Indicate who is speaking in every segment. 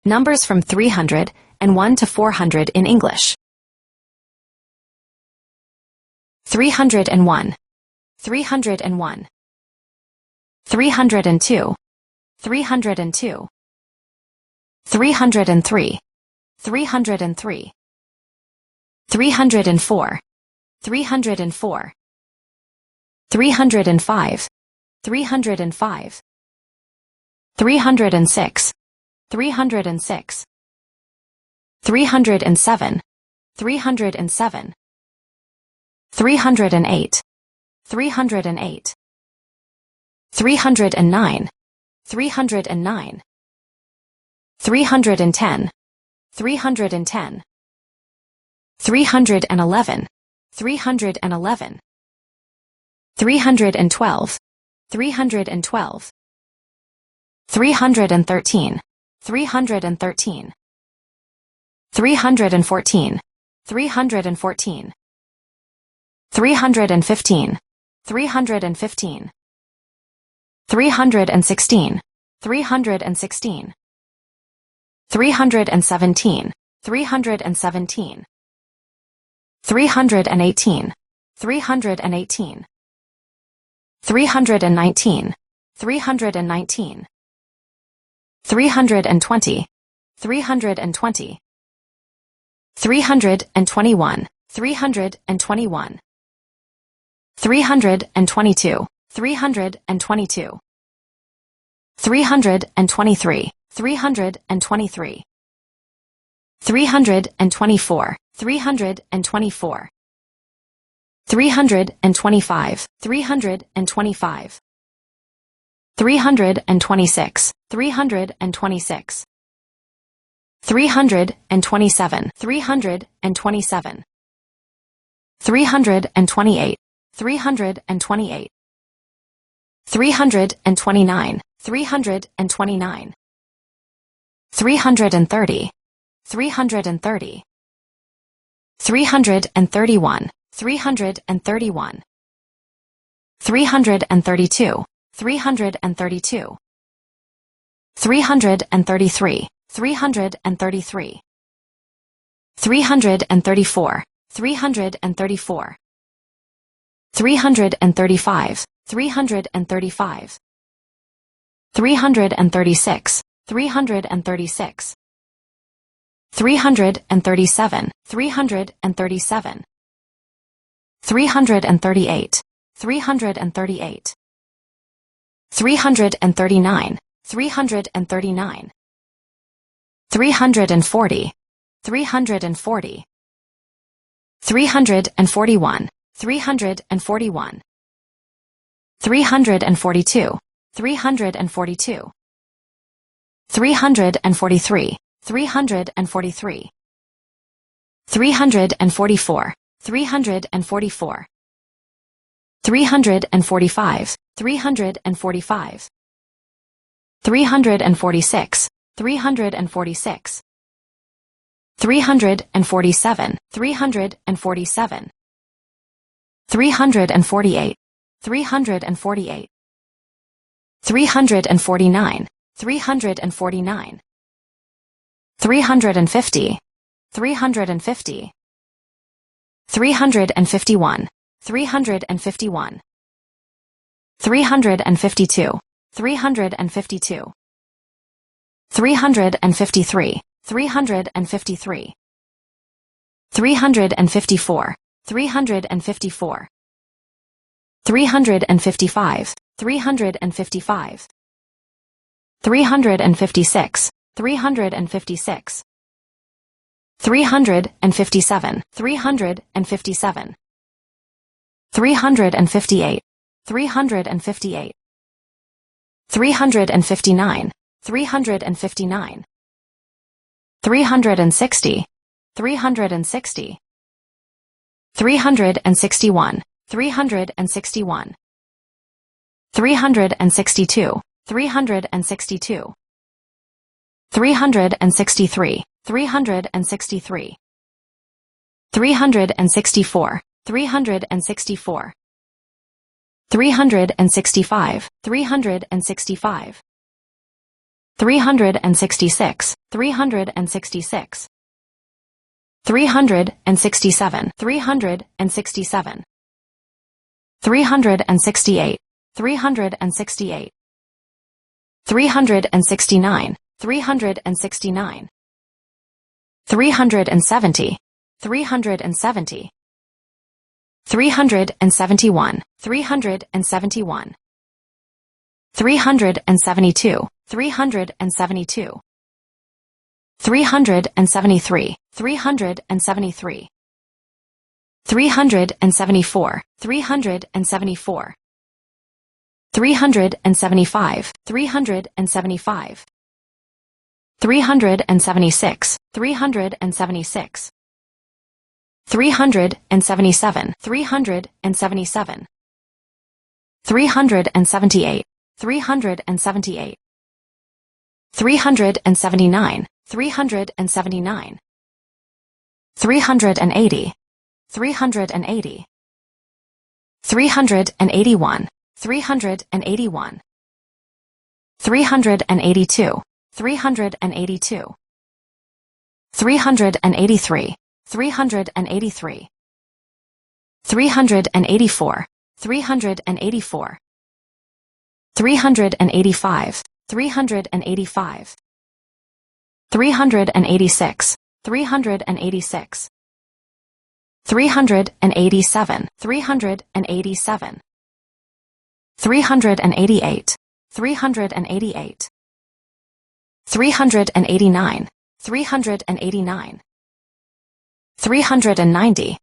Speaker 1: Numbers from 301 to 400 in English. 301, 301, 302, 302, 303, 303, 304, 304, 305, 305, 306, 306, 307, 307, 308, 308, 309, 309, 310, 310, 311, 311, 312, 312, 313, 313, 314, 314, 315, 315, 316, 316, 317, 317, 318, 318, 319, 319, 320, 320, 321, 321, 322, 322, 323, 323, 324, 324, 325, 325, 326, 326, 327, 327, 328, 328, 329, 329, 330, 330, 331, 331, 332, 332, 333, 333, 334, 334, 335, 335, 336, 336, 337, 337, 338, 338, 339, 339, 340, 340, 341, 341, 342, 342, 343, 343, 344, 344, 345, 345, 346, 346, 347, 347, 348, 348, 349, 349, 350, 350, 351, 351, 352, 352, 353, 353, 354, 354, 355, 355, 356, 356, 357, 357, 358, 358, 359, 359, 360, 360, 361, 361, 362, 362, 363, 363, 364, 364, 365, 365, 366, 366. 367, 367. 368, 368. 369, 369. 370, 370. 371, 371. 372, 372. 373, 373. 374, 374. 375, 375. 376, 376. 377, 377. 378, 378. 379, 379. 380, 380. 381, 381. 382, 382. 383, 383. 384, 384. 385, 385. 386, 386. 387, 387. 388, 388. 389, 389. 390,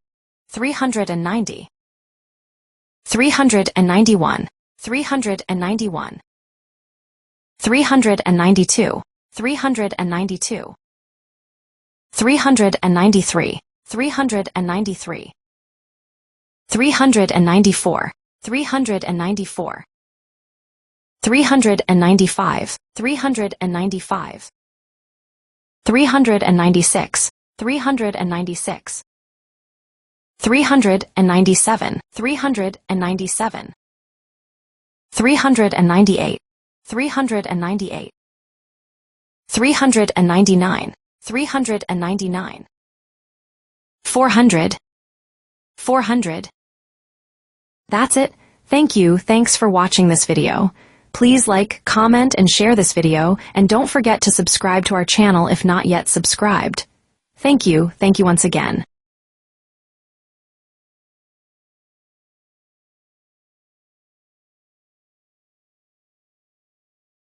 Speaker 1: 390. 391, 391. 392, 392. 393, 393. 394, 394. 395, 395. 396, 396. 397, 397. 398, 398. 399, 399. 400, 400. That's it. Thank you. Thanks for watching this video. Please like, comment, and share this video, and don't forget to subscribe to our channel if not yet subscribed. Thank you once again.